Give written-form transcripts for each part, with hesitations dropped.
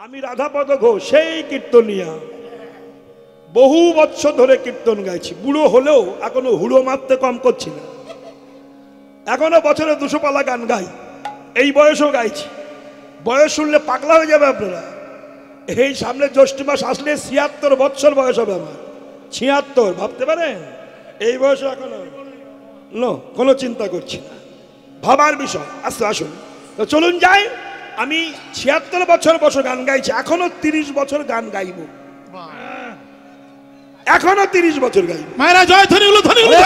আমি রাধাপদ ঘোষ, সেই কীর্তনিয়া, বহু বছর ধরে কীর্তন গাইছি। বুড়ো হলেও এখনো হুড়ো মারতে কম করছি না, এখনো বছরে 200 পালা গান গাই, এই বয়সেও গাইছি। বয়স শুনলে পাগলা হয়ে যাবে আপনারা। এই সামনে জ্যৈষ্ঠ মাস আসলে 76 বছর বয়স হবে আমার। 76 ভাবতে পারেন? এই বয়সে এখনো কোনো চিন্তা করছি না, ভাবার বিষয়। আচ্ছা আসুন তো চলুন যাই। আমি 76 বছর গান গাইছি, এখনো 30 বছর গান গাইব, এখনো 30 বছর গাইব। মায়েরা জয় ধ্বনি হলো, ধ্বনি হলো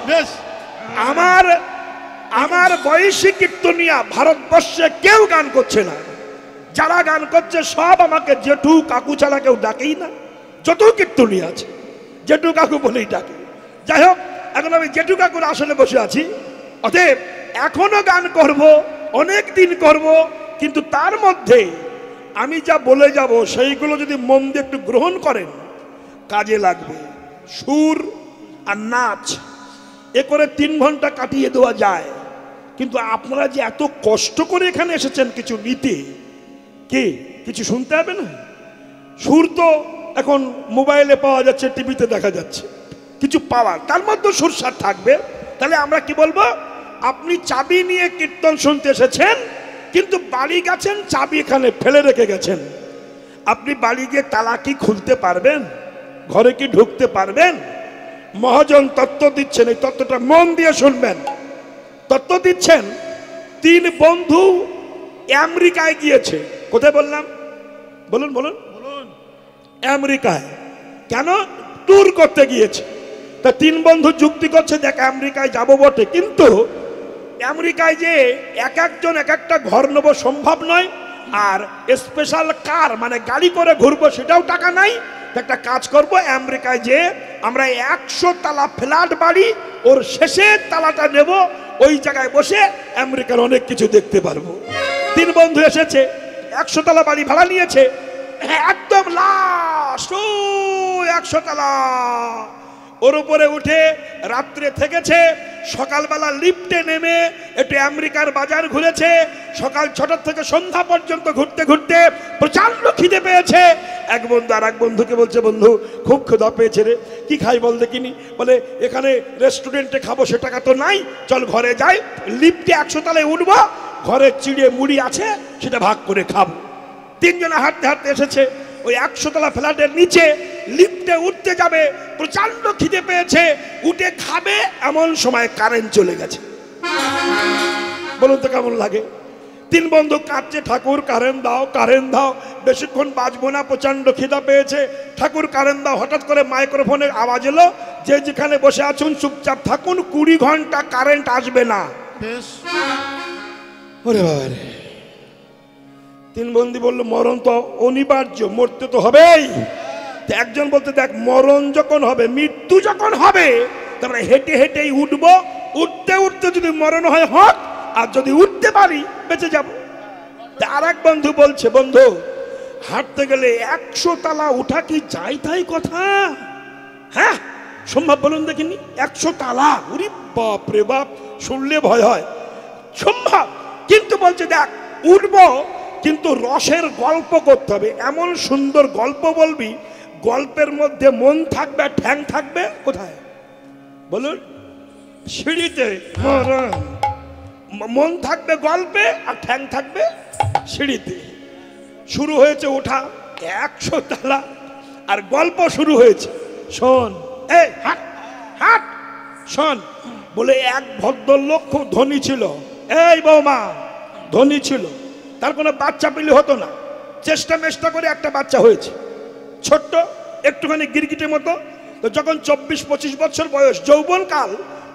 বেশ। আমার বয়সী কীর্তনিয়া ভারতবর্ষে কেউ গান করছে না। যারা গান করছে সব আমাকে জেঠু কাকু ছাড়া কেউ ডাকেই না। যত কীর্তনিয়া আছে জেঠু কাকু বলেই ডাকে। যাই হোক, এখন আমি জেঠু কাকুর আসনে বসে আছি, অতএব এখনো গান করব, অনেক দিন করব, কিন্তু তার মধ্যে আমি যা বলে যাব সেইগুলো যদি মন দিয়ে একটু গ্রহণ করেন কাজে লাগবে। সুর আর নাচ এ করে 3 ঘন্টা কাটিয়ে দেওয়া যায়, কিন্তু আপনারা যে এত কষ্ট করে এখানে এসেছেন কিছু নিতে, কে কিছু শুনতে হবে না? সুর তো এখন মোবাইলে পাওয়া যাচ্ছে, টিভিতে দেখা যাচ্ছে, কিছু পাওয়ার তার মধ্যে সুরসার থাকবে। তাহলে আমরা কি বলবো? আপনি চাবি নিয়ে কীর্তন শুনতে এসেছেন, কিন্তু বাড়ি গেছেন চাবি এখানে ফেলে রেখে গেছেন। আপনি বাড়ি গিয়ে তালা কি খুলতে পারবেন? ঘরে কি ঢুকতে পারবেন? মহাজন তত্ত্ব দিচ্ছেন, এই তত্ত্বটা মন দিয়ে শুনবেন। তত্ত্ব দিচ্ছেন 3 বন্ধু আমেরিকায় গিয়েছে। কোথায় বললাম? বলুন বলুন। আমেরিকায় কেন? ট্যুর করতে গিয়েছে। তা 3 বন্ধু যুক্তি করছে, দেখ আমেরিকায় যাব বটে, কিন্তু আমেরিকায় যে এক একজন এক একটা ঘর নেবো সম্ভব নয়, আর স্পেশাল কার মানে গাড়ি করে ঘুরবো সেটাও টাকা নাই। একটা কাজ করব, আমেরিকায় যে আমরা 100 তালা ফ্ল্যাট বাড়ি, ওর শেষের তালাটা নেব, ওই জায়গায় বসে আমেরিকার অনেক কিছু দেখতে পারবো। 3 বন্ধু এসেছে, 100 তালা বাড়ি ভাড়া নিয়েছে, একদম লাস্ট 100 তালা, ওর উপরে উঠে রাত্রে থেকেছে। সকালবেলা লিফটে নেমে একটু আমেরিকার বাজার ঘুরেছে। সকাল 6টা থেকে সন্ধ্যা পর্যন্ত ঘুরতে ঘুরতে প্রচন্ড খিদে পেয়েছে। এক বন্ধু আর এক বন্ধুকে বলছে, বন্ধু খুব ক্ষুধা পেয়েছে রে, কি খাই বল দেখিনি? বলে এখানে রেস্টুরেন্টে খাবো সে টাকা তো নাই, চল ঘরে যাই, লিফটে 100 তলায় উঠবো, ঘরে চিড়ে মুড়ি আছে সেটা ভাগ করে খাবো। 3 জনে হাঁটতে হাঁটতে এসেছে ওই 100 তলা ফ্ল্যাটের নিচে। লিফটে উঠতে যাবে, প্রচন্ড খিদে পেয়েছে, উঠে খাবে, এমন সময় কারেন্ট চলে গেছে। বলুন তো কেমন লাগে? 3 বন্ধু কাঁদছে, ঠাকুর কারেন্ট দাও, কারেন্ট দাও, বেশিক্ষণ বাঁচবো না, প্রচন্ড খিদা পেয়েছে, ঠাকুর কারেন্ট দাও। হঠাৎ করে মাইক্রোফোনের আওয়াজ এলো, যে যেখানে বসে আছেন চুপচাপ থাকুন, 20 ঘন্টা কারেন্ট আসবে না। ওরে বাবা রে! 3 বন্ধু বললো, মরণ তো অনিবার্য, মরতে তো হবেই। একজন বলতে, দেখ মরণ যখন হবে, মৃত্যু যখন হবে, তারপরে হেঁটে হেঁটেই উঠবো, উঠতে উঠতে যদি মরণ হয় হোক, আর যদি উঠতে পারি বেঁচে যাব। আর এক বন্ধু বলছে, বন্ধু হাঁটতে গেলে 100 তালা উঠা কি যাই তাই কথা? হ্যাঁ সম্ভব? বলুন দেখিনি। 100 তালা, ওরে বাপ রে বাপ, শুনলে ভয় হয়। সম্ভব, কিন্তু বলছে দেখ উঠবো, কিন্তু রসের গল্প করতে হবে, এমন সুন্দর গল্প বলবি, গল্পের মধ্যে মন থাকবে, ঠ্যাং থাকবে কোথায় বলুন? সিঁড়িতে। মন থাকবে গল্পে আর ঠ্যাং থাকবে সিঁড়িতে। শুরু হয়েছে ওঠা 100 তালা, আর গল্প শুরু হয়েছে। শোন, এই হাট হাট শোন, বলে এক ভদ্রলোক খুব ধনী ছিল। এই বৌমা, ধনী ছিল, তার কোনো বাচ্চা পেলে হতো না, চেষ্টা মেষ্টা করে একটা বাচ্চা হয়েছে, ছোট্ট একটুখানি গিরগিটের মতো। তো যখন 24-25 বছর বয়স, যৌবনকাল,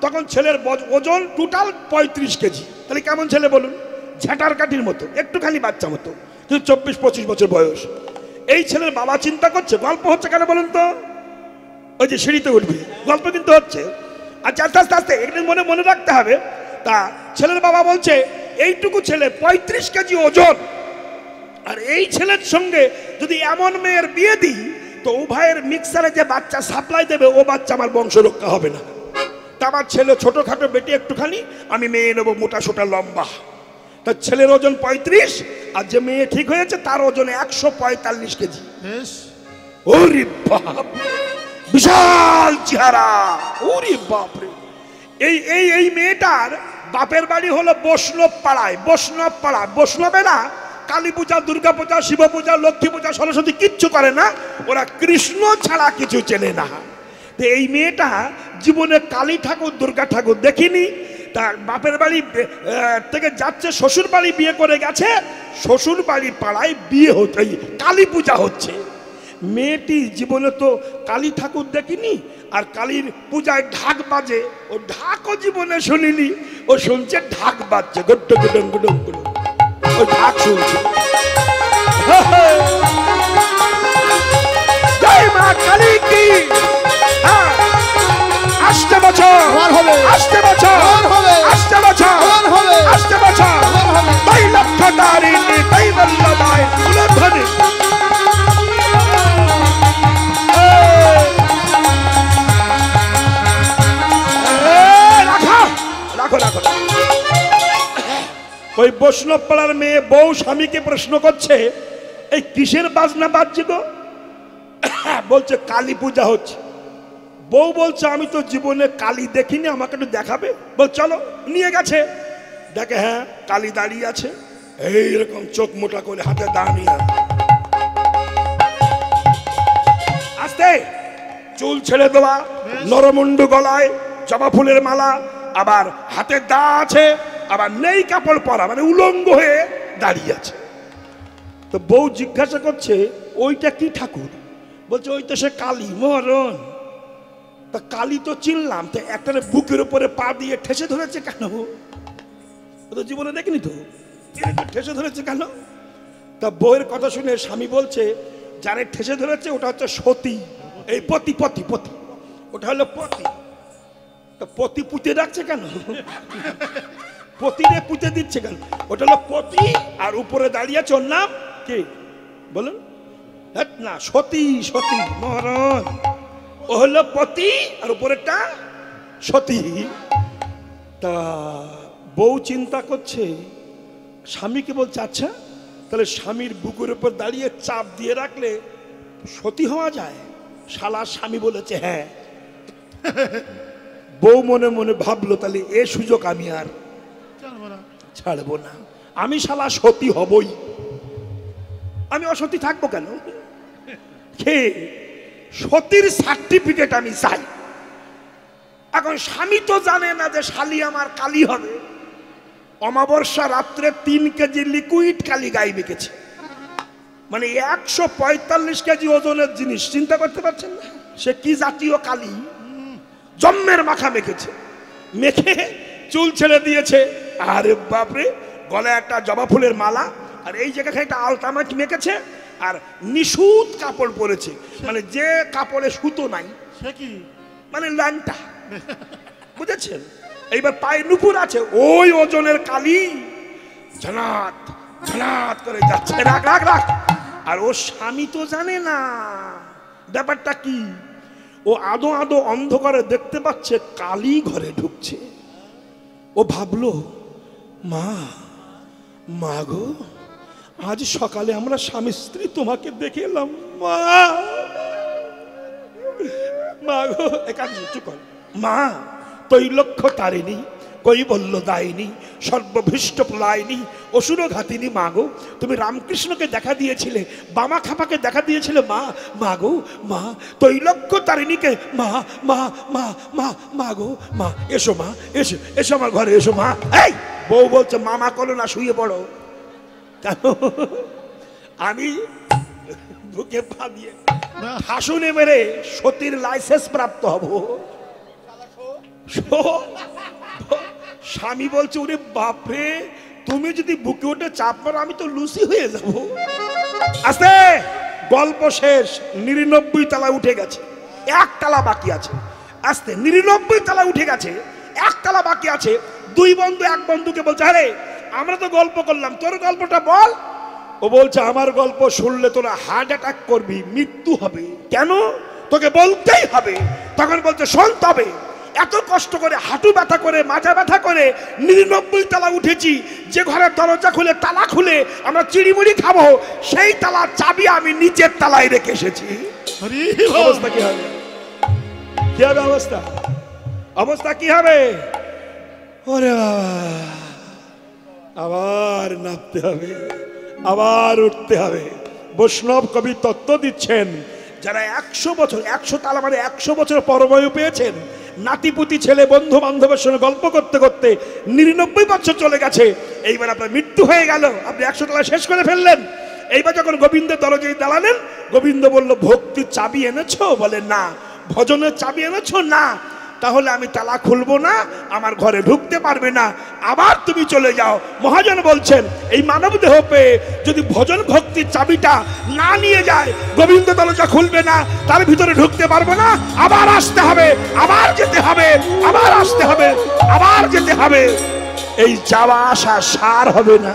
তখন ছেলের ওজন টোটাল 35 কেজি। তাহলে কেমন ছেলে বলুন? ঝাঁটার কাঠির মতো, একটুখানি বাচ্চা মতো, কিন্তু 24-25 বছর বয়স। এই ছেলের বাবা চিন্তা করছে, গল্প হচ্ছে কেন বলুন তো? ওই যে সিঁড়িতে উঠবে, গল্প কিন্তু হচ্ছে। আচ্ছা আস্তে আস্তে আস্তে একদিন মনে রাখতে হবে। তা ছেলের বাবা বলছে, এইটুকু ছেলে 35 কেজি ওজন, আর এই ছেলের সঙ্গে যদি এমন মেয়ের বিয়ে দিই, তো উভয়ের মিক্সারে যে বাচ্চা সাপ্লাই দেবে, ও বাচ্চা আমার বংশ রক্ষা হবে না। তা আমার ছেলে ছোটখাটো, বেটি একটুখানি, আমি মেয়ে নেবো মোটা সোটা লম্বা। তা ছেলের ওজন 35, আর যে মেয়ে ঠিক হয়েছে তার ওজন 145 কেজি। বেশ। ওরে বাপ, বিশাল চেহারা, ওরে বাপ রে। এই মেয়েটার বাপের বাড়ি হলো বৈষ্ণব পাড়ায়। বৈষ্ণব পাড়া, বৈষ্ণবেরা কালী পূজা, দুর্গা পূজা, শিব পূজা, লক্ষ্মী পূজা, সরস্বতী কিচ্ছু করে না, ওরা কৃষ্ণ ছাড়া কিছু চেনে না। তো এই মেয়েটা জীবনে কালী ঠাকুর, দুর্গা ঠাকুর দেখিনি। তার বাপের বাড়ি থেকে যাচ্ছে শ্বশুর বাড়ি, বিয়ে করে গেছে, শ্বশুর বাড়ি পাড়ায় বিয়ে হচ্ছে, কালী পূজা হচ্ছে। মেয়েটি জীবনে তো কালী ঠাকুর দেখিনি, আর কালীর পূজায় ঢাক বাজে, ও ঢাকও জীবনে শুনিনি। ও শুনছে ঢাক বাজছে, গড্ড গুডং গুডং গুডং, ও ঢাক শুনছে। জয় মা কালী কি। হ্যাঁ, আসতে বছর হবে, আসতে বছর হবে, আসতে বছর হবে, আসতে বছর হবে। তাই লক্ষ তারিণী তাই বল্লভায় উলধ্বনি। ওই বৈষ্ণব পাড়ার মেয়ে বউ স্বামীকে প্রশ্ন করছে, এই কিসের বাজনা বাজছে গো? বলছে কালী পূজা হচ্ছে। বউ বলছে আমি তো জীবনে কালী দেখিনি, আমাকে একটু দেখাবে। বল চলো, নিয়ে গেছে। দেখে হ্যাঁ কালী দাঁড়িয়ে আছে, এইরকম চোখ মোটা করে, হাতে দাঁড়িয়ে, আস্তে চুল ছেড়ে দেওয়া, নরমুন্ডু গলায়, জবা ফুলের মালা, আবার হাতে দা আছে, আবার নেই কাপড় পরা, মানে উলঙ্গ হয়ে দাঁড়িয়ে আছে। তো বউ জিজ্ঞাসা করছে ওইটা কি ঠাকুর? বলছে ওই তো সে কালী মহারণ। তা কালী তো চিনলাম, তো একটা বুকের উপরে পা দিয়ে ঠেসে ধরেছে কেন? ও তো জীবনে দেখিনি তো, ঠেসে ধরেছে কেন? তা বউয়ের কথা শুনে স্বামী বলছে যারে ঠেসে ধরেছে ওটা হচ্ছে সতী, এই পতি পতি পতি, ওটা হলো পতি। তা পতি পুঁতে রাখছে কেন? পতিরে পুঁতে দিচ্ছে কেন? ওটা হলো পতি, আর উপরে দাঁড়িয়ে আছে ওর নাম কি বলুন? না, সতী, সতী মহারাজ। ও হলো পতি আর উপরেরটা সতী। তা বউ চিন্তা করছে, স্বামীকে বলছে আচ্ছা তাহলে স্বামীর বুকের উপর দাঁড়িয়ে চাপ দিয়ে রাখলে সতী হওয়া যায়? শালা স্বামী বলেছে হ্যাঁ। বউ মনে মনে ভাবলো তাহলে এ সুযোগ আমি আর ছাড়বো না, আমি শালা সতী হবই, আমি অসতী থাকবো কেন? সতীর সার্টিফিকেট আমি চাই। এখন স্বামী তো জানে না যে শালি আমার কালী হবে। অমাবস্যা রাত্রে 3 কেজি লিকুইড কালী গায়ে মেখেছে, মানে 145 কেজি ওজনের জিনিস, চিন্তা করতে পারছেন না? সে কি জাতীয় কালী? জম্মের মাখা মেখেছে, মেখে চুল ছেড়ে দিয়েছে, আরে বাপরে, গলায় একটা জবা ফুলের মালা, আর এই জায়গায় একটা আলতামাট মেখেছে, আর নিশুত কাপড় পরেছে, মানে যে কাপড়ে সুতো নাই, সে কি মানে ল্যাংটা, বুঝেছেন? এইবার পায়ে নুপুর আছে, ওই ওজনের কালী ঝনাত ঝনাত করে যাচ্ছে, রাখ রাখ রাখ। আর ও স্বামী তো জানে না ব্যাপারটা কি। ও আদো আদো অন্ধকারে দেখতে পাচ্ছে কালী ঘরে ঢুকছে। ও ভাবলো মা, মা গো, আজ সকালে আমরা স্বামী স্ত্রী তোমাকে দেখে এলাম, মা, মা গো, চুপ কর, মা তৈলক্ষ তারিণী, কৈবল্য দায়িনী, সর্বভীষ্ট প্রলয়িনী, অসুর ঘাতিনী, মা গো তুমি রামকৃষ্ণকে দেখা দিয়েছিলে, বামা খাপাকে দেখা দিয়েছিলে, মা, মা গো, মা তৈলক্ষ তারিণীকে, মা মা মা মা মা গো, মা এসো, মা এসো, এসো আমার ঘরে এসো মা। এই বউ বলছে মামা করো না, শুয়ে পড়ো। কেন? আমি বুকে পা দিয়ে হাসুনে মেরে সতীর লাইসেন্স প্রাপ্ত হব। স্বামী বলছে ওরে বাপরে, তুমি যদি বুকে উঠে চাপ মারো আমি তো লুসি হয়ে যাব। আস্তে, গল্প শেষ, 99 তলা উঠে গেছে, 1 তলা বাকি আছে। আস্তে, 99 তলা উঠে গেছে, 1 তলা বাকি আছে। 2 বন্ধু এক বন্ধুকে বলছে আরে আমরা তো গল্প করলাম, তোর গল্পটা বল। ও বলছে আমার গল্প শুনলে তোরা হার্ট অ্যাটাক করবি, মৃত্যু হবে। কেন? তোকে বলতেই হবে। তখন বলছে শোন, তবে এত কষ্ট করে হাঁটু ব্যথা করে মাজা ব্যথা করে 99 তলা উঠেছি, যে ঘরের দরজা খুলে তালা খুলে আমরা চিড়িমুড়ি খাবো সেই তালার চাবি আমি নিচের তালায় রেখে এসেছি। অবস্থা কি হবে? কি হবে অবস্থা? অবস্থা কি হবে? ওরে বাবা, আবার নামতে হবে, আবার উঠতে হবে। বৈষ্ণব কবি তত্ত্ব দিচ্ছেন, যারা 100 বছর, 100 তালা মানে 100 বছর পরবয়ু পেয়েছেন, নাতিপুতি ছেলে বন্ধু বান্ধবের সঙ্গে গল্প করতে করতে 99 বছর চলে গেছে, এইবার আপনার মৃত্যু হয়ে গেল, আপনি 100 তালা শেষ করে ফেললেন। এইবার যখন গোবিন্দের দরজায় দাঁড়ালেন, গোবিন্দ বলল, ভক্তির চাবি এনেছো? বলে না। ভজনের চাবি এনেছো? না। তাহলে আমি তালা খুলবো না, আমার ঘরে ঢুকতে পারবে না, আবার তুমি চলে যাও। মহাজন বলছেন, এই মানব দেহ পেয়ে যদি ভজন ভক্তির চাবিটা না নিয়ে যায়, গোবিন্দ দরজা খুলবে না, তার ভিতরে ঢুকতে পারবো না, আবার আসতে হবে, আবার যেতে হবে, আবার আসতে হবে, আবার যেতে হবে। এই যাওয়া আসা সার হবে না।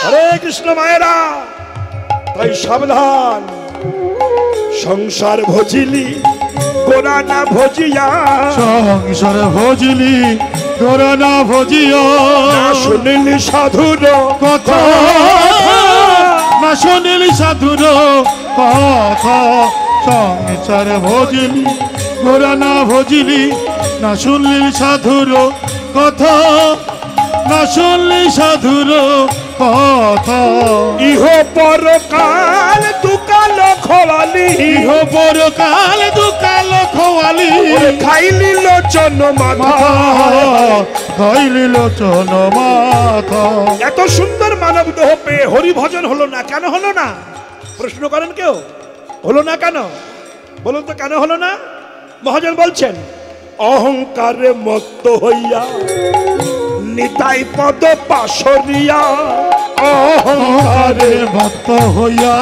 হরে কৃষ্ণ মায়েরা, তাই সাবধান। সংসার ভজিলি গোরা না ভজিয়া, সংসার ভজিলি গোরা না ভজিয়া, না শুনিলি সাধুর কথা, না শুনিলি সাধুর কথা। সংসার ভজিলি গোরা না ভজিলি, না শুনলি সাধুর কথা, না শুনলি সাধুর কথা। ইহ পরকাল দুকাল খোয়ালি, ইহ পরকাল দুকাল খোয়ালি, খাইলি লোচন মাথা, খাইলি লোচন মাথা। এত সুন্দর মানব দেহ পেয়ে হরি ভজন হলো না, কেন হলো না? প্রশ্ন করেন কেউ? হলো না কেন? বলুন তো কেন হলো না? মহাজন বলছেন, অহংকারে মত্ত হইয়া নিতাই পদ পাশরিয়া, অহংকারে মত্ত হইয়া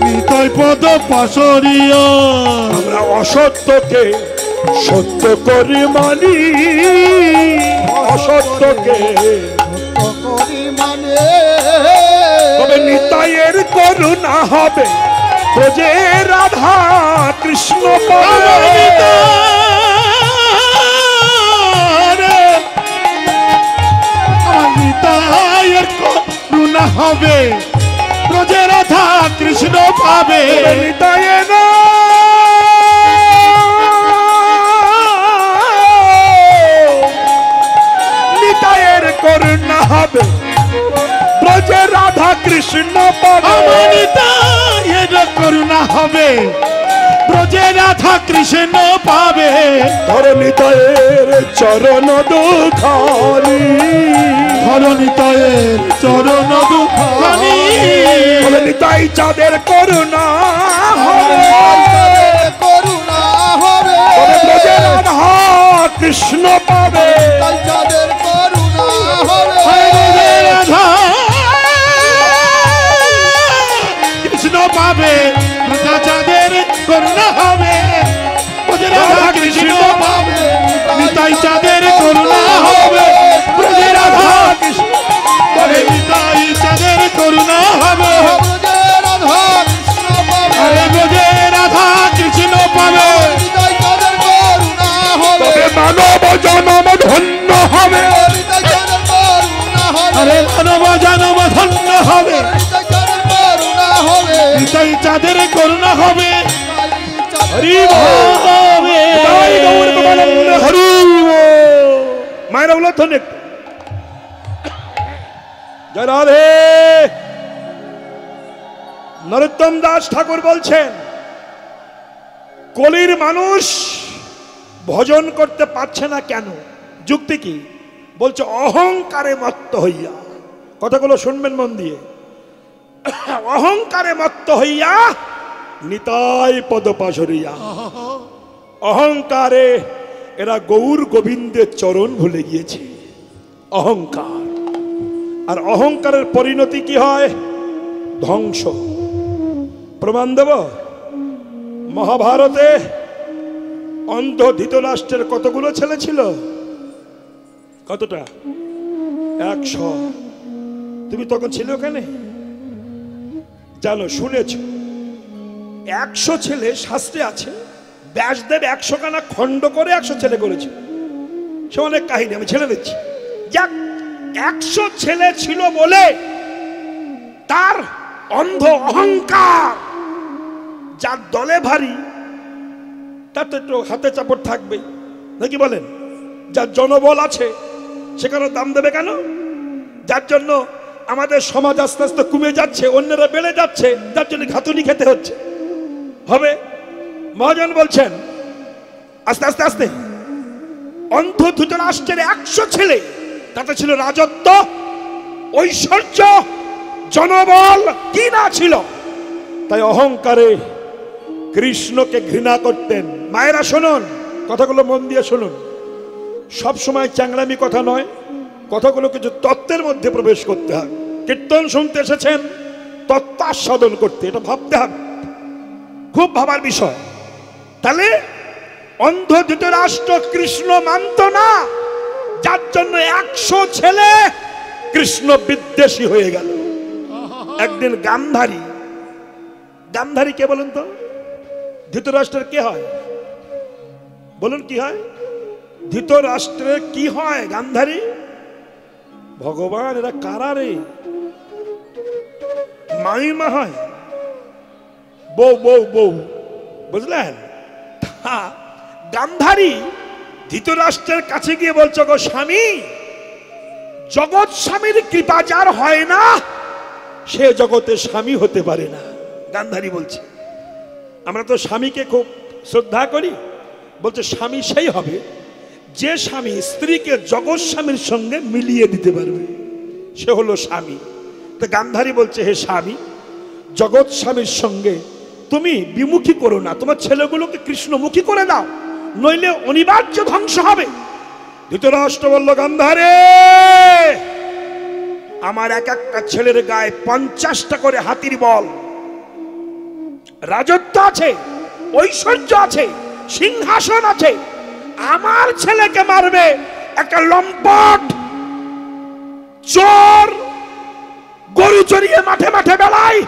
নিতাই পদ পাশরিয়া, আমরা অসত্যকে সত্য করে মানি, অসত্যকে তবে নিতাইয়ের করুণা হবে, ব্রজে রাধা কৃষ্ণ পাবে। নিতাইয়ের করুণা হবে, ব্রজে রাধা কৃষ্ণ পাবে। নিতাইয়ের নিতাইয়ের করুণা হবে, ব্রজে রাধা কৃষ্ণ পাবে। নিতাইয়ের করুণা হবে, ব্রজে রাধা কৃষ্ণ পাবে। ধর নিতাইয়ের চরণ দুখানি, ধর নিতাইয়ের চরণ দুখানি, নিতাই চাঁদের করুণা হবে, করুণা হবে, ব্রজে রাধা কৃষ্ণ পাবে। যাদের করুণা হবে, ব্রজে রাধা কৃষ্ণ পাবে, রাধা যাদের করুণা হবে, ব্রজে রাধা কৃষ্ণ পাবে। নিতাই চাঁদের করুণা হবে, ব্রজে রাধা কৃষ্ণ পাবে। নিতাই চাঁদের করুণা হবে, ব্রজে রাধা কৃষ্ণ পাবে। তবে মানব জনম ধন্য হবে, আরে মানব জনম ধন্য হবে, নিতাই চাঁদের করুণা হবে। হরি বল, জয় গৌর প্রেমানন্দ, হরি বল। মায়েরা বলো ধন্য, জয় রাধে। নরোত্তম দাস ঠাকুর বলছেন, কলির মানুষ ভজন করতে পারছে না কেন? যুক্তি কি? বলছে অহংকারে মত্ত হইয়া। কথাগুলো শুনবেন মন দিয়ে। অহংকারে মত্ত হইয়া নিতাই পদ পাশরিয়া। অহংকারে এরা গৌর গোবিন্দের চরণ ভুলে গিয়েছে। অহংকার, আর অহংকারের পরিণতি কি হয়? ধ্বংস। প্রমাণ দেব, মহাভারতে অন্ধ ধৃতরাষ্ট্রের কতগুলো ছেলে ছিল? কতটা? 100। তুমি তখন ছিলে ওখানে? জানো, শুনেছ? 100 ছেলে শাস্ত্রে আছে, ব্যাসদেব 100 খানা খণ্ড করে 100 ছেলে করেছে। সে অনেক কাহিনী আমি ছেড়ে দিচ্ছি। যাক, 100 ছেলে ছিল বলে তার অন্ধ অহংকার, যার দলে ভারী তার তো একটু হাতে চাপড় থাকবেই, নাকি বলেন? যার জনবল আছে সেখানে দাম দেবে কেন? যার জন্য আমাদের সমাজ আস্তে আস্তে কমে যাচ্ছে, অন্যরা বেড়ে যাচ্ছে, যার জন্য ঘাতুনি খেতে হচ্ছে। হবে মহাজন বলছেন আস্তে আস্তে আস্তে অন্ধ ধৃতরাষ্ট্রের 100 ছেলে, তাতে ছিল রাজত্ব, ঐশ্বর্য, জনবল, কি না ছিল। তাই অহংকারে কৃষ্ণকে ঘৃণা করতেন। মায়েরা শুনুন, কথাগুলো মন দিয়ে শুনুন। সব সময় চ্যাংড়ামি কথা নয়, কথাগুলো কিছু তত্ত্বের মধ্যে প্রবেশ করতে হবে। কীর্তন শুনতে এসেছেন, তত্ত্বাস্বাদন করতে, এটা ভাবতে হবে, খুব ভাবার বিষয়। তাহলে অন্ধ ধৃতরাষ্ট্র কৃষ্ণ মানত না, যার জন্য 100 ছেলে কৃষ্ণ বিদ্বেষী হয়ে গেল। একদিন গান্ধারী, গান্ধারী কে বলুন তো? ধৃতরাষ্ট্রের কে হয় বলুন? কি হয় ধৃতরাষ্ট্রের? কি হয় গান্ধারী? ভগবান, এরা কারা রে? মাইমা হয়, বউ বউ বউ, বুঝলেন? গান্ধারী ধৃতরাষ্ট্রের কাছে গিয়ে বলছো, গো স্বামী, জগৎ স্বামীর কৃপা যার হয় না সে জগতে স্বামী হতে পারে না। গান্ধারী বলছে, আমরা তো স্বামীকে খুব শ্রদ্ধা করি, বলছে স্বামী সেই হবে যে স্বামী স্ত্রীকে জগৎ স্বামীর সঙ্গে মিলিয়ে দিতে পারবে, সে হলো স্বামী। তো গান্ধারী বলছে, হে স্বামী, জগৎ স্বামীর সঙ্গে তুমি বিমুখী করো না, তোমার ছেলেগুলোকে কৃষ্ণমুখী করে দাও, নইলে অনিবার্য ধ্বংস হবে। ধৃতরাষ্ট্র বলল, গান্ধারী, আমার এক একটা ছেলের গায়ে 50টা করে হাতির বল, রাজত্ব আছে, ঐশ্বর্য আছে, সিংহাসন আছে, আমার ছেলেকে মারবে একটা লম্পট চোর, গরু চড়িয়ে মাঠে মাঠে বেড়ায়,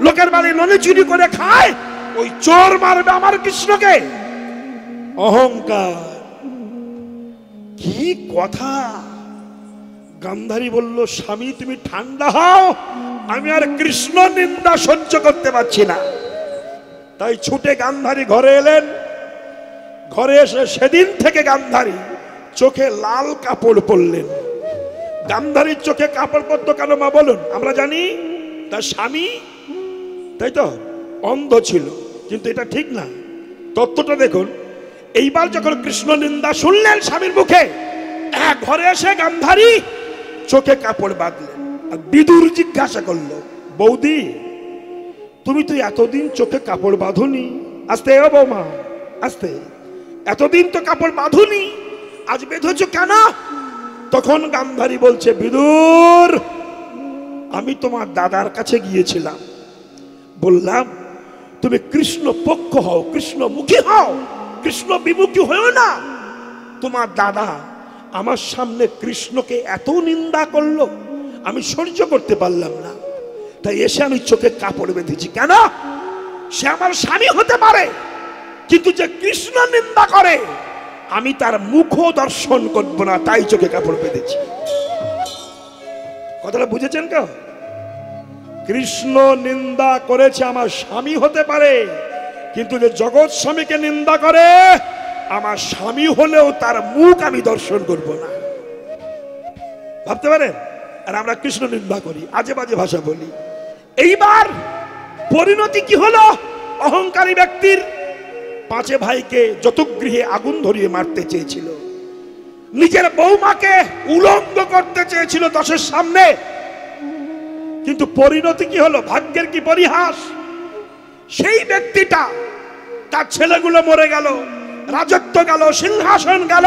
লোকের বাড়ি ননি চুরি করে খায়, ওই চোর মারবে আমার কৃষ্ণকে? অহংকার, কি কথা! গান্ধারী বলল, স্বামী তুমি ঠান্ডা হও, আমি আর কৃষ্ণ নিন্দা সহ্য করতে পারছি না। তাই ছুটে গান্ধারী ঘরে এলেন। ঘরে এসে সেদিন থেকে গান্ধারী চোখে লাল কাপড় পরলেন। গান্ধারীর চোখে কাপড় পরতো কেন মা বলুন? আমরা জানি তার স্বামী, তাই তো, অন্ধ ছিল, কিন্তু এটা ঠিক না। তত্ত্বটা দেখুন। এইবার যখন কৃষ্ণ নিন্দা শুনলেন স্বামীর মুখে, ঘরে এসে গান্ধারী চোখে কাপড় বাঁধলেন। আর বিদুর জিজ্ঞাসা করলো, বৌদি, তুমি তো এতদিন চোখে কাপড় বাঁধুনি, আস্তে ও বৌমা আস্তে, এতদিন তো কাপড় বাঁধুনি, আজ বেঁধেছ কেন? তখন গান্ধারী বলছে, বিদুর, আমি তোমার দাদার কাছে গিয়েছিলাম, বললাম তুমি কৃষ্ণ পক্ষ হও, কৃষ্ণমুখী হও, কৃষ্ণ বিমুখী হও না। তোমার দাদা আমার সামনে কৃষ্ণকে এত নিন্দা করলো, আমি সহ্য করতে পারলাম না, তাই এসে আমি চোখে কাপড় বেঁধেছি। কেন? সে আমার স্বামী হতে পারে, কিন্তু যে কৃষ্ণ নিন্দা করে আমি তার মুখ দর্শন করব না, তাই চোখে কাপড় বেঁধেছি। কথাটা বুঝেছেন কেউ? কৃষ্ণ নিন্দা করেছে আমার স্বামী হতে পারে, কিন্তু যে জগৎ স্বামীকে নিন্দা করে আমার স্বামী হলেও তার মুখ আমি দর্শন করব না। ভাবতে পারেন? আর আমরা কৃষ্ণ নিন্দা করি, আজে বাজে ভাষা বলি। এইবার পরিণতি কি হলো অহংকারী ব্যক্তির? 5 ভাইকে যতগৃহে আগুন ধরিয়ে মারতে চেয়েছিল, নিজের বৌমাকে উলঙ্গ করতে চেয়েছিল 10-এর সামনে, কিন্তু পরিণতি কি হলো? ভাগ্যের কি পরিহাস! সেই ব্যক্তিটা, তার ছেলেগুলো মরে গেল, রাজত্ব গেল, সিংহাসন গেল,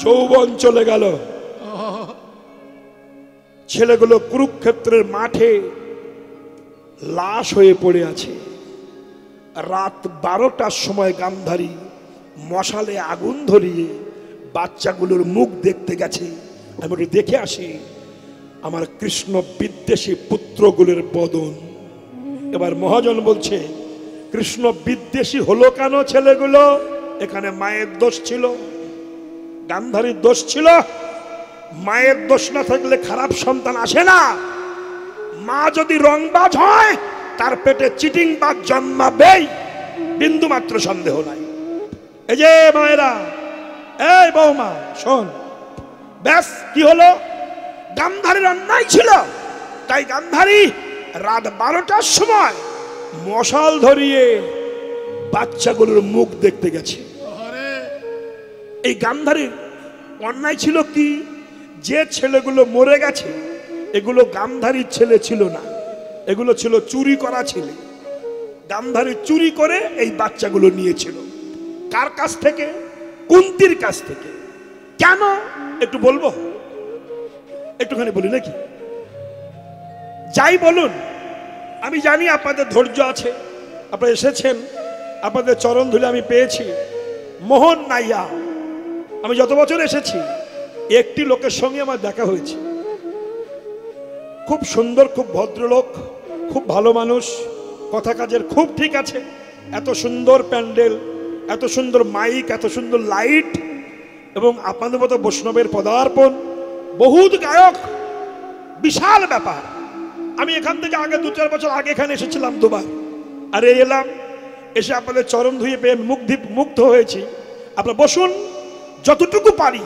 যৌবন চলে গেল। ছেলেগুলো কুরুক্ষেত্রের মাঠে লাশ হয়ে পড়ে আছে। রাত 12টার সময় গান্ধারী মশালে আগুন ধরিয়ে বাচ্চাগুলোর মুখ দেখতে গেছে। আমি ওটা দেখে আসি, আমার কৃষ্ণ বিদ্বেষী পুত্রগুলোর বদন। এবার মহাজন বলছে, কৃষ্ণ বিদ্বেষী হলো কেন ছেলেগুলো? এখানে মায়ের দোষ ছিল, গান্ধারীর দোষ ছিল। মায়ের দোষ না থাকলে খারাপ সন্তান আসে না। মা যদি রংবাজ হয় তার পেটে চিটিংবাজ জন্মাবেই, বিন্দু মাত্র সন্দেহ নাই। এই যে মায়েরা, এই বৌমা শোন, ব্যাস কি হলো? গান্ধারীর অন্যায় ছিল, তাই গান্ধারী রাত 12টার সময় মশাল ধরিয়ে বাচ্চাগুলোর মুখ দেখতে গেছে। এই গান্ধারীর অন্যায় ছিল কি? যে ছেলেগুলো মরে গেছে এগুলো গান্ধারীর ছেলে ছিল না, এগুলো ছিল চুরি করা ছেলে। গান্ধারী চুরি করে এই বাচ্চাগুলো নিয়েছিল। কার কাছ থেকে? কুন্তির কাছ থেকে। কেন একটু বলবো? একটুখানি বলি নাকি? যাই বলুন, আমি জানি আপনাদের ধৈর্য আছে, আপনারা এসেছেন, আপনাদের চরণ ধুলে আমি পেয়েছি। মোহন নাইয়া, আমি যত বছর এসেছি একটি লোকের সঙ্গে আমার দেখা হয়েছে, খুব সুন্দর, খুব ভদ্রলোক, খুব ভালো মানুষ, কথা কাজের খুব ঠিক আছে। এত সুন্দর প্যান্ডেল, এত সুন্দর মাইক, এত সুন্দর লাইট, এবং আপনাদের মতো বৈষ্ণবের পদার্পণ, বহুত গায়ক, বিশাল ব্যাপার। আমি এখান থেকে আগে 2-4 বছর আগে এখানে এসেছিলাম 2 বার, আর এলাম, এসে আপনাদের চরণ ধুয়ে পেয়ে মুগ্ধ হয়েছি। আপনারা বসুন, যতটুকু পারি,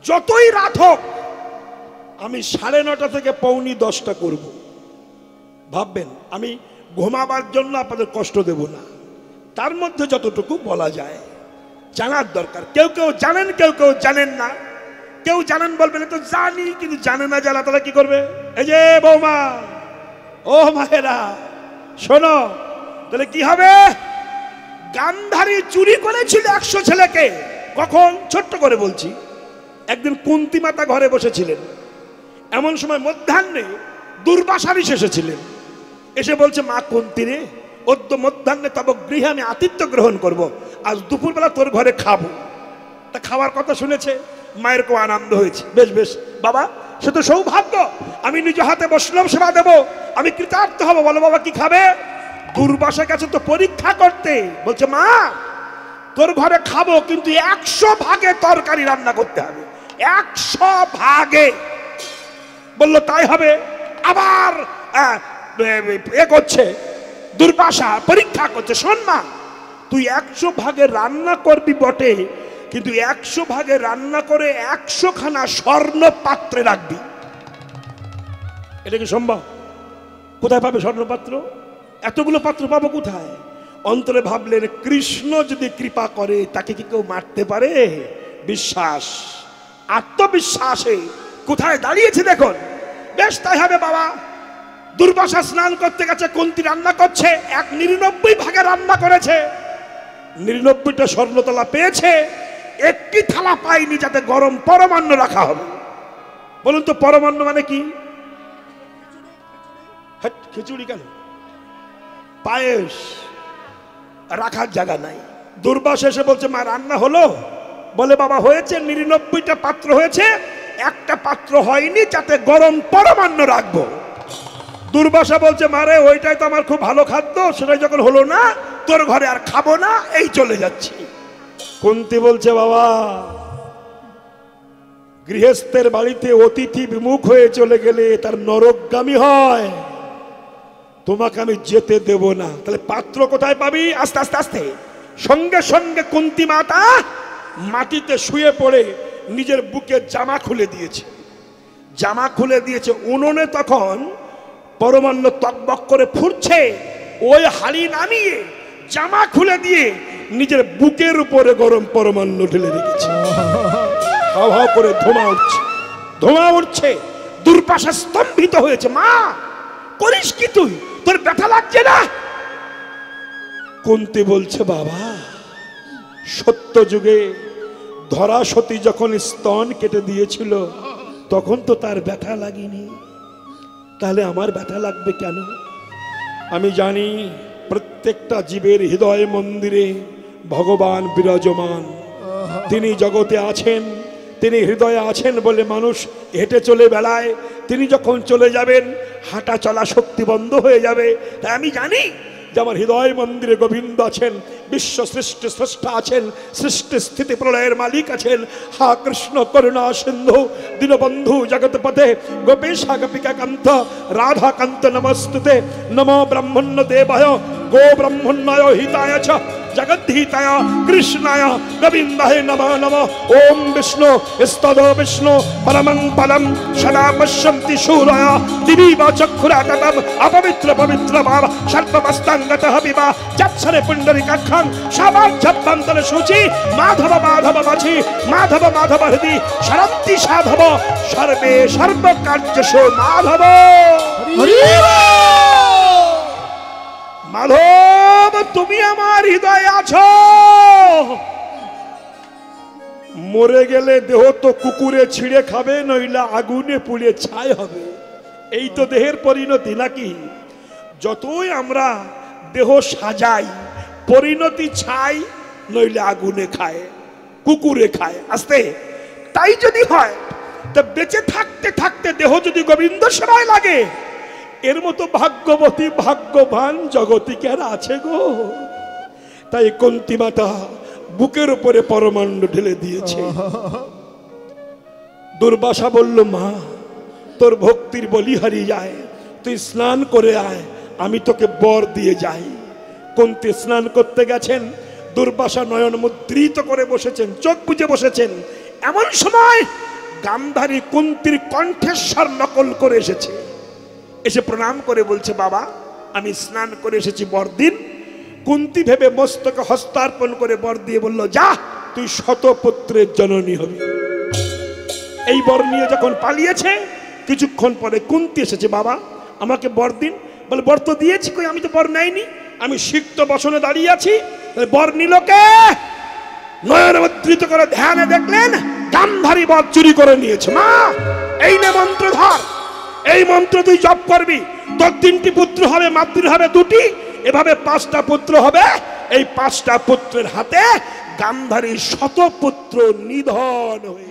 যতই রাত হোক আমি 9:30 থেকে 9:45 করব। ভাববেন আমি ঘুমাবার জন্য আপনাদের কষ্ট দেব না, তার মধ্যে যতটুকু বলা যায় জানার দরকার। কেউ কেউ জানেন, কেউ কেউ জানেন না। কেউ জানেন বলবেন তো জানি, কিন্তু জানে না যারা, তারা কি করবে? এই যে বৌমা, ও মায়েরা শোনো, তাহলে কি হবে? গান্ধারী চুরি করেছিল 100 ছেলেকে। কখন? ছোট্ট করে বলছি, একদিন কুন্তি মাতা ঘরে বসেছিলেন, এমন সময় মধ্যাহ্নে দুর্বাসা ঋষি এসেছিলেন। এসে বলছে, মা কুন্তি রে, অদ্য মধ্যাহ্নে তব গৃহে আমি আতিথ্য গ্রহণ করব, আজ দুপুরবেলা তোর ঘরে খাবো। তা খাওয়ার কথা শুনেছে, মায়ের খুব আনন্দ হয়েছে। বেশ বেশ বাবা, সে তো সৌভাগ্য, আমি নিজ হাতে বৈষ্ণব সেবা দেব, আমি কৃতার্থ হব। বলো বাবা কি খাবে? দুর্বাসা গেছে তো পরীক্ষা করতে, বলছে মা তোর ঘরে খাবো, কিন্তু 100 ভাগে তরকারি রান্না করতে হবে, 100 ভাগে। বললো তাই হবে। আবার এ করছে, দুর্বাসা পরীক্ষা করছে, শোন মা তুই 100 ভাগে রান্না করবি বটে, কিন্তু 100 ভাগে রান্না করে 100 খানা স্বর্ণ পাত্রে রাখবি। এটা কি সম্ভব? কোথায় পাবে স্বর্ণ পাত্র? এতগুলো পাত্র পাবো কোথায়? অন্তরে ভাবলেন, কৃষ্ণ যদি কৃপা করে তাকে কি কেউ মারতে পারে? বিশ্বাস, আত্মবিশ্বাসে কোথায় দাঁড়িয়েছে দেখুন। বেশ তাই হবে বাবা। দুর্বাসা স্নান করতে গেছে, কুন্তি রান্না করছে, 99 ভাগে রান্না করেছে, 99টা স্বর্ণতলা পেয়েছে, একটি থালা পাইনি যাতে গরম পরমান্ন রাখা হবে। বলুন তো পরমান্ন মানে কি? খিচুড়ি কেন? পায়েস রাখার জায়গা নাই। দুর্বাসা এসে বলছে, মা রান্না হলো? বলে বাবা হয়েছে, 99টা পাত্র হয়েছে, একটা পাত্র হয়নি যাতে গরম পরমান্ন রাখবো। দুর্বাসা বলছে, মারে ওইটাই তো আমার খুব ভালো খাদ্য, সেটাই যখন হলো না তোর ঘরে আর খাবো না, এই চলে যাচ্ছি। কুন্তি বলছে, বাবা গৃহস্থের বাড়িতে অতিথি বিমুখ হয়ে চলে গেলে তার নরকগামী হয়, তোমাকে আমি যেতে দেব না। তাহলে পাত্র কোথায় পাবি? আস্তে আস্তে আস্তে সঙ্গে সঙ্গে কুন্তি মাতা মাটিতে শুয়ে পড়ে নিজের বুকে জামা খুলে দিয়েছে। জামা খুলে দিয়েছে, উনুনে তখন পরমান্ন তকবক করে ফুটছে, ওই হাড়ি নামিয়ে জামা খুলে দিয়ে নিজের বুকের উপরে গরম পরমান্ন ঢেলে রেখেছে। হাও হাও করে ধোঁয়া উঠছে, ধোঁয়া উঠছে। দুর্বাসা স্তম্ভিত হয়েছে, মা করিস কি তুই? তোর ব্যথা লাগছে না? কুন্তি বলছে, বাবা সত্য যুগে ধরা সতী যখন স্তন কেটে দিয়েছিল তখন তো তার ব্যথা লাগেনি, তাহলে আমার ব্যথা লাগবে কেন? আমি জানি প্রত্যেকটা জীবের হৃদয় মন্দিরে ভগবান বিরাজমান, তিনি জগতে আছেন, তিনি হৃদয়ে আছেন বলে মানুষ হেঁটে চলে বেড়ায়। তিনি যখন চলে যাবেন হাঁটা চলা শক্তি বন্ধ হয়ে যাবে। তাই আমি জানি যে আমার হৃদয় মন্দিরে গোবিন্দ আছেন, বিশ্ব সৃষ্টি স্রষ্টা আছেন, সৃষ্টি স্থিতি প্রলয়ের মালিক আছেন। হা কৃষ্ণ করুণা সিন্ধু দীনবন্ধু জগৎপতে গোপেশা গোপিকা কান্ত রাধা কান্ত নমস্তুতে। নমো ব্রহ্মণ্য দেবায় গো ব্রহ্মণ্যায় হিতায় চ জগদ্ধিতায় কৃষ্ণায় গোবিন্দায় নমঃ নমঃ। ওম বিষ্ণু স্তদো বিষ্ণু পরমং পদম সদা পশ্যন্তি শূরায় দিবি বা চক্ষুরাততম অপবিত্র পবিত্র ভাব সর্বমস্তাঙ্গতঃ বিবা যৎসরে পুণ্ডরিকাক্ষং সবাজ্জভ্যন্তর শুচি মাধব মাধব বাছি মাধব মাধব হৃদি সরন্তি সাধব সর্বে সর্বকার্যসু মাধব। মাধব তুমি আমার হৃদয়ে আছো। মরে গেলে দেহ তো কুকুরে ছিঁড়ে খাবে, নইলে আগুনে পুড়ে ছাই হবে। এই তো দেহের পরিণতি নাকি? যতই আমরা দেহ সাজাই, পরিণতি ছাই, নইলে আগুনে খায়, কুকুরে খায়। আস্তে তাই যদি হয় তা বেঁচে থাকতে থাকতে দেহ যদি গোবিন্দ সেবায় লাগে, এর মতো ভাগ্যবতী ভাগ্যবান জগতিকার আছে গো। তাই কুন্তী মাতা বুকের উপরে পরমাণ্ড ঢেলে দিয়েছে। দুর্বাসা বলল, মা তোর ভক্তির বলি হারিয়ে যায়, তুই স্নান করে আয়, আমি তোকে বর দিয়ে যাই। কুন্তী স্নান করতে গেছেন, দুর্বাসা নয়ন মুদ্রিত করে বসেছেন, চোখ বুজে বসেছেন। এমন সময় গান্ধারী কুন্তীর কণ্ঠস্বর নকল করে এসেছে, এসে প্রণাম করে বলছে, বাবা আমি স্নান করে এসেছি, বর দিন। কুন্তী ভেবে মস্তকে হস্তার্পণ করে বর দিয়ে বলল, যা তুই শতপুত্রের জননী হবি। এই বর নিয়ে যখন পালিয়েছে, কিছুক্ষণ পরে কুন্তী এসেছে, বাবা আমাকে বর দিন। বলে, বর তো দিয়েছি, কই আমি তো বর নেইনি, আমি সিক্ত বসনে দাঁড়িয়ে আছি। বর নিল কে? নয়ন মুদ্রিত করে ধ্যানে দেখলেন গান্ধারী বর চুরি করে নিয়েছে। মা এই নে মন্ত্র ধর, এই মন্ত্র তুই জপ করবি, তোর 3টি পুত্র হবে, মাতৃ হবে 2টি, এভাবে 5টা পুত্র হবে। এই 5টা পুত্রের হাতে গান্ধারী শতপুত্র নিধন হয়ে